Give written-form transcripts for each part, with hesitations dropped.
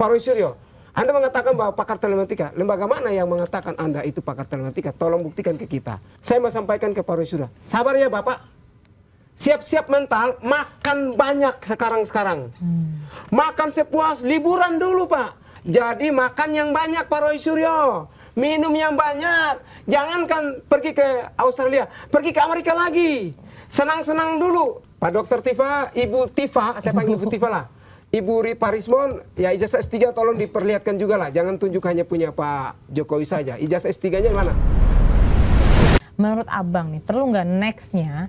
Pak Roy Suryo, Anda mengatakan bahwa pakar telematika. Lembaga mana yang mengatakan Anda itu pakar telematika? Tolong buktikan ke kita. Saya mau sampaikan ke Pak Roy Suryo. Sabar ya Bapak. Siap-siap mental, makan banyak sekarang-sekarang. Makan sepuas, liburan dulu Pak. Jadi makan yang banyak Pak Roy Suryo. Minum yang banyak. Jangankan pergi ke Australia, pergi ke Amerika lagi. Senang-senang dulu. Pak Dr. Tifa, Ibu Tifa, saya panggil Ibu Tifa lah. Ibu Ripa Rismon, ya ijazah S3 tolong diperlihatkan juga lah. Jangan tunjuk hanya punya Pak Jokowi saja. Ijazah S3-nya mana? Menurut Abang nih, perlu nggak nextnya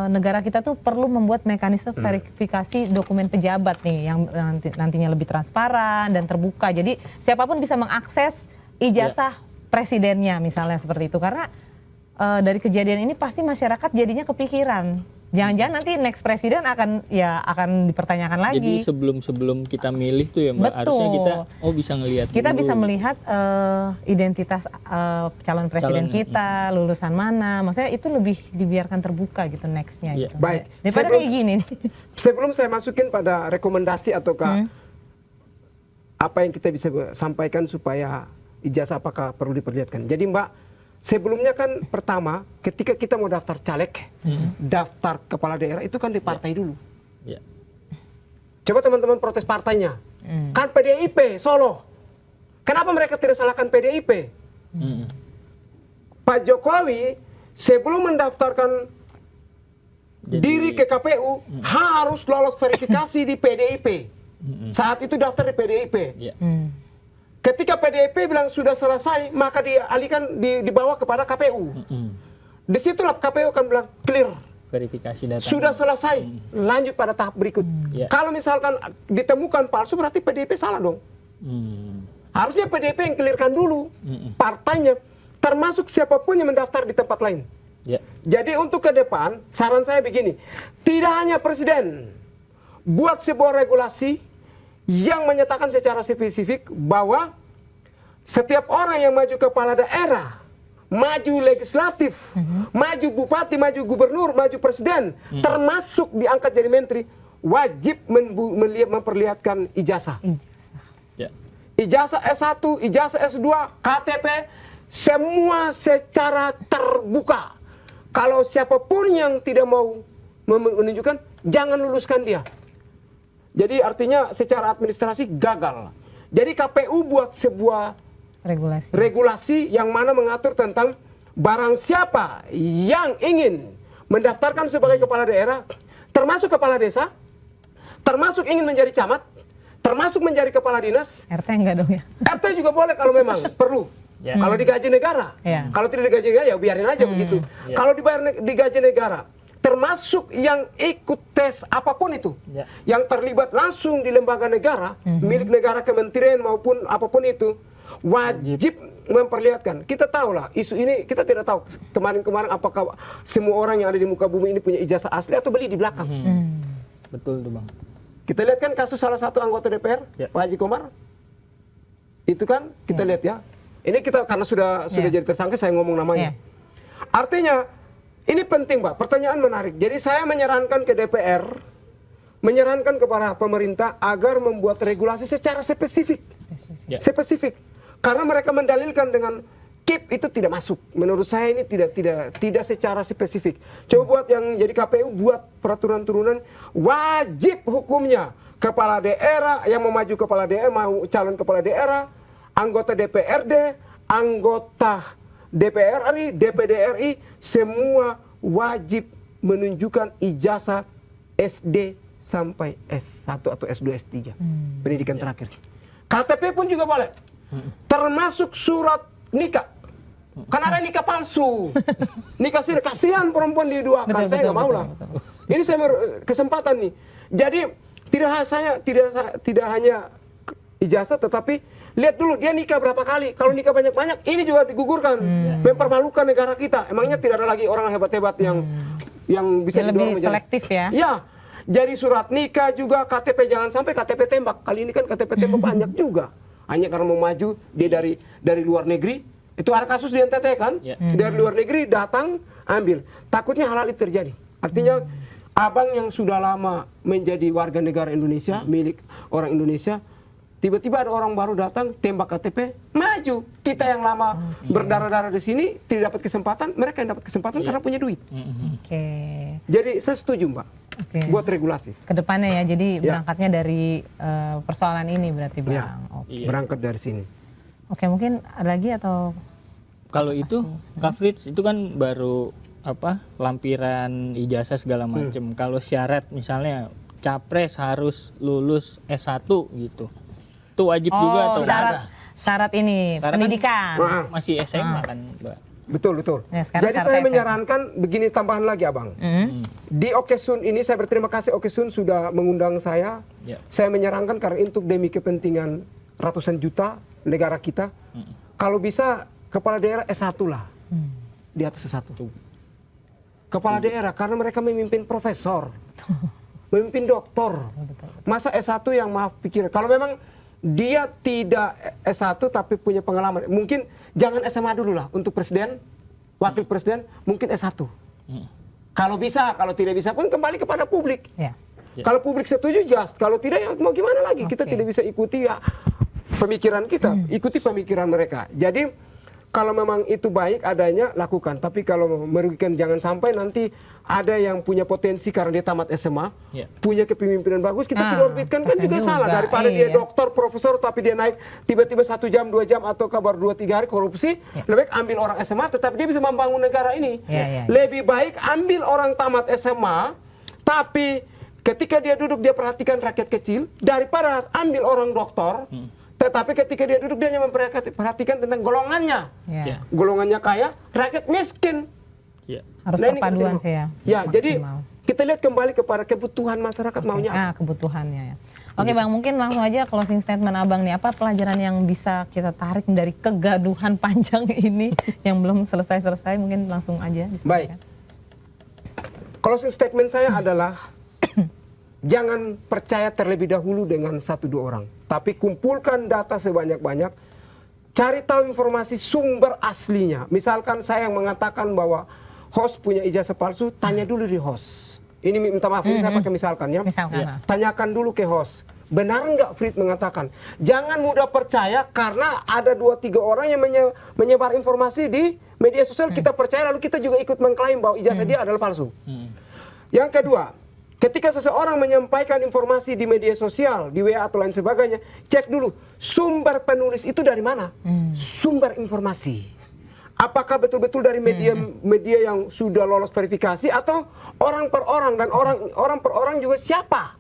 negara kita tuh perlu membuat mekanisme verifikasi dokumen pejabat nih yang nantinya lebih transparan dan terbuka. Jadi siapapun bisa mengakses ijazah presidennya misalnya seperti itu. Karena dari kejadian ini pasti masyarakat jadinya kepikiran. Jangan-jangan nanti next presiden akan dipertanyakan lagi. Jadi sebelum kita milih tuh ya Mbak, harusnya kita bisa ngelihat kita dulu. bisa melihat identitas calon presiden kita, lulusan mana. Maksudnya itu lebih dibiarkan terbuka gitu nextnya. Gitu. Baik. Daripada kayak gini nih. Sebelum saya masukin pada rekomendasi ataukah apa yang kita bisa sampaikan supaya ijazah apakah perlu diperlihatkan. Jadi Mbak, sebelumnya kan pertama ketika kita mau daftar caleg, daftar kepala daerah itu kan di partai dulu. Coba teman-teman protes partainya. Kan PDIP Solo. Kenapa mereka tidak salahkan PDIP? Pak Jokowi sebelum mendaftarkan diri ke KPU harus lolos verifikasi di PDIP. Saat itu daftar di PDIP. Ketika PDIP bilang sudah selesai, maka dialihkan dibawa kepada KPU. Disitulah KPU akan bilang clear. Verifikasi data. Sudah selesai, lanjut pada tahap berikut. Kalau misalkan ditemukan palsu, berarti PDIP salah dong. Harusnya PDIP yang clearkan dulu partainya, termasuk siapapun yang mendaftar di tempat lain. Jadi untuk ke depan, saran saya begini, tidak hanya presiden buat sebuah regulasi yang menyatakan secara spesifik bahwa setiap orang yang maju kepala daerah, maju legislatif, maju bupati, maju gubernur, maju presiden, termasuk diangkat jadi menteri, wajib memperlihatkan ijazah. Ijazah S1, ijazah S2, KTP, semua secara terbuka. Kalau siapapun yang tidak mau menunjukkan, jangan luluskan dia. Jadi artinya secara administrasi gagal. Jadi KPU buat sebuah regulasi yang mana mengatur tentang barang siapa yang ingin mendaftarkan sebagai kepala daerah, termasuk kepala desa, termasuk ingin menjadi camat, termasuk menjadi kepala dinas. RT enggak dong ya? RT juga boleh kalau memang perlu. Kalau digaji negara. Kalau tidak digaji negara ya biarin aja begitu. Kalau dibayar digaji negara, termasuk yang ikut tes apapun itu, yang terlibat langsung di lembaga negara, milik negara, kementerian maupun apapun itu, wajib memperlihatkan. Kita tahu lah, isu ini kita tidak tahu kemarin-kemarin apakah semua orang yang ada di muka bumi ini punya ijazah asli atau beli di belakang. Betul tuh Bang. Kita lihat kan kasus salah satu anggota DPR, Pak Haji Komar. Itu kan kita lihat ya. Ini kita karena sudah jadi tersangka saya ngomong namanya. Artinya ini penting Pak, pertanyaan menarik. Jadi saya menyarankan ke DPR, menyarankan kepada pemerintah agar membuat regulasi secara spesifik. Spesifik. Karena mereka mendalilkan dengan KIP itu tidak masuk. Menurut saya ini tidak secara spesifik. Coba buat yang jadi KPU buat peraturan turunan wajib hukumnya kepala daerah yang mau maju kepala daerah, mau calon kepala daerah, anggota DPRD, anggota DPR RI, DPD RI, semua wajib menunjukkan ijazah SD sampai S1 atau S2, S3. Pendidikan terakhir. KTP pun juga boleh. Termasuk surat nikah. Karena ada nikah palsu. Nikah siri, kasihan perempuan diduakan. Saya nggak mau lah. Ini saya kesempatan nih. Jadi tidak hanya ijazah, tetapi lihat dulu dia nikah berapa kali. Kalau nikah banyak-banyak, ini juga digugurkan, mempermalukan negara kita. Emangnya tidak ada lagi orang hebat-hebat yang bisa lebih selektif ya? Ya, jadi surat nikah juga, KTP jangan sampai KTP tembak. Kali ini kan KTP tembak banyak juga. Hanya karena mau maju dia dari luar negeri. Itu ada kasus di NTT kan? Dari luar negeri datang ambil. Takutnya hal-hal itu terjadi. Artinya abang yang sudah lama menjadi warga negara Indonesia, milik orang Indonesia, Tiba-tiba ada orang baru datang, tembak KTP, maju. Kita yang lama berdarah-darah di sini tidak dapat kesempatan, mereka yang dapat kesempatan karena punya duit. Oke. Jadi saya setuju Mbak, buat regulasi. Kedepannya ya, jadi berangkatnya dari persoalan ini berarti Bang. Ya, berangkat dari sini. Oke, mungkin ada lagi atau? Kalau itu, Kak Fritz, itu kan baru lampiran ijazah segala macam. Kalau syarat misalnya capres harus lulus S1 gitu. Itu wajib juga atau syarat ini Syarat pendidikan. kan masih SMA kan, Mbak? Betul. Ya, sekarang Jadi syarat saya SMP. menyarankan begini tambahan lagi Abang. Di Okesun ini saya berterima kasih Okesun sudah mengundang saya. Ya. Saya menyarankan karena untuk demi kepentingan ratusan juta negara kita, kalau bisa kepala daerah S1 lah. Di atas S1. Kepala daerah karena mereka memimpin profesor. Memimpin doktor. Masa S1 yang maaf pikir. Kalau memang dia tidak S1 tapi punya pengalaman. Mungkin jangan SMA dulu lah untuk presiden, wakil presiden, mungkin S1. Kalau bisa, kalau tidak bisa pun kembali kepada publik. Ya. Kalau publik setuju just, kalau tidak ya mau gimana lagi? Kita tidak bisa ikuti ya pemikiran kita, ikuti pemikiran mereka. Jadi kalau memang itu baik adanya lakukan, tapi kalau merugikan jangan sampai nanti ada yang punya potensi karena dia tamat SMA, punya kepemimpinan bagus, kita tidak orbitkan kan juga salah. Daripada dia doktor, profesor, tapi dia naik tiba-tiba 1 jam, 2 jam atau kabar 2-3 hari korupsi, lebih baik ambil orang SMA, tetapi dia bisa membangun negara ini. Lebih baik ambil orang tamat SMA, tapi ketika dia duduk dia perhatikan rakyat kecil, daripada ambil orang doktor. Tetapi ketika dia duduk dia hanya memperhatikan tentang golongannya. Golongannya kaya, rakyat miskin. Harus perpaduan sih ya. Ya, jadi kita lihat kembali kepada kebutuhan masyarakat maunya. Kebutuhannya ya. Oke Bang, mungkin langsung aja closing statement Abang nih. Apa pelajaran yang bisa kita tarik dari kegaduhan panjang ini yang belum selesai-selesai? Mungkin langsung aja disampaikan. Baik. Closing statement saya adalah jangan percaya terlebih dahulu dengan 1-2 orang. Tapi kumpulkan data sebanyak-banyak. Cari tahu informasi sumber aslinya. Misalkan saya yang mengatakan bahwa host punya ijazah palsu, tanya dulu di host. Ini minta maaf, ini saya pakai misalkan ya. Tanyakan dulu ke host. Benar nggak Frit mengatakan? Jangan mudah percaya karena ada 2-3 orang yang menyebar informasi di media sosial. Kita percaya lalu kita juga ikut mengklaim bahwa ijazah dia adalah palsu. Yang kedua, ketika seseorang menyampaikan informasi di media sosial, di WA atau lain sebagainya, cek dulu sumber penulis itu dari mana? Sumber informasi. Apakah betul-betul dari media yang sudah lolos verifikasi atau orang per orang, dan orang per orang juga siapa?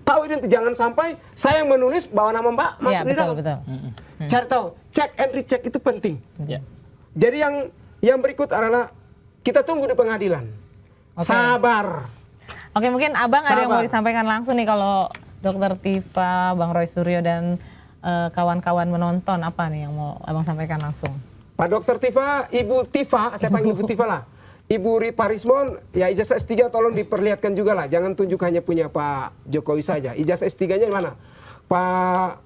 Tahu identitas, jangan sampai saya menulis bawa nama Mbak masuk di dalam. Cari tahu, cek and recheck itu penting. Jadi yang berikut adalah kita tunggu di pengadilan. Sabar. Oke, mungkin Abang ada yang mau disampaikan langsung nih kalau Dr. Tifa, Bang Roy Suryo dan kawan-kawan menonton, apa nih yang mau Abang sampaikan langsung? Pak Dr. Tifa, Ibu Tifa, saya panggil Ibu Tifa lah. Ibu Ripa Rismon, ya ijazah S3 tolong diperlihatkan juga lah. Jangan tunjuk hanya punya Pak Jokowi saja. Ijazah S3-nya mana? Pak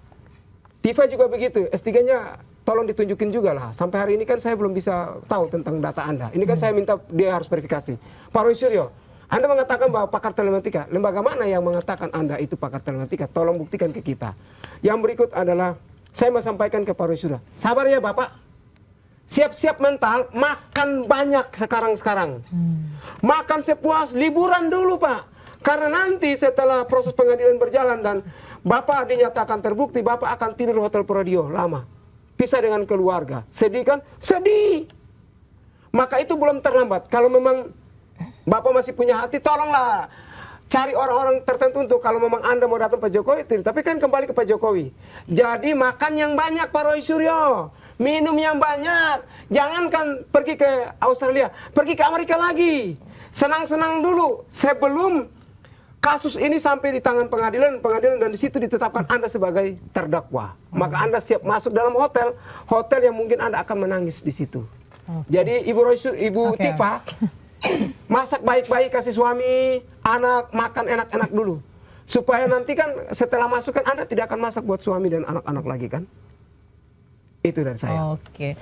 Tifa juga begitu, S3-nya tolong ditunjukin juga lah. Sampai hari ini kan saya belum bisa tahu tentang data Anda. Ini kan saya minta dia harus verifikasi. Pak Roy Suryo, Anda mengatakan bahwa pakar telematika. Lembaga mana yang mengatakan Anda itu pakar telematika? Tolong buktikan ke kita. Yang berikut adalah, saya mau sampaikan ke Pak Roy Suryo. Sabar ya Bapak. Siap-siap mental, makan banyak sekarang-sekarang. Makan sepuas, liburan dulu Pak. Karena nanti setelah proses pengadilan berjalan dan Bapak dinyatakan terbukti, Bapak akan tidur Hotel Prodio lama. Pisah dengan keluarga. Sedih kan? Sedih. Maka itu belum terlambat. Kalau memang Bapak masih punya hati, tolonglah cari orang-orang tertentu untuk kalau memang Anda mau datang Pak Jokowi, tapi kan kembali ke Pak Jokowi. Jadi makan yang banyak Pak Roy Suryo. Minum yang banyak. Jangankan pergi ke Australia, pergi ke Amerika lagi. Senang-senang dulu sebelum kasus ini sampai di tangan pengadilan dan di situ ditetapkan Anda sebagai terdakwa. Maka Anda siap masuk dalam hotel yang mungkin Anda akan menangis di situ. Jadi Ibu Tifa, masak baik-baik, kasih suami, anak makan enak-enak dulu. Supaya nanti kan setelah masuk kan Anda tidak akan masak buat suami dan anak-anak lagi kan. Itu dari saya. Oke.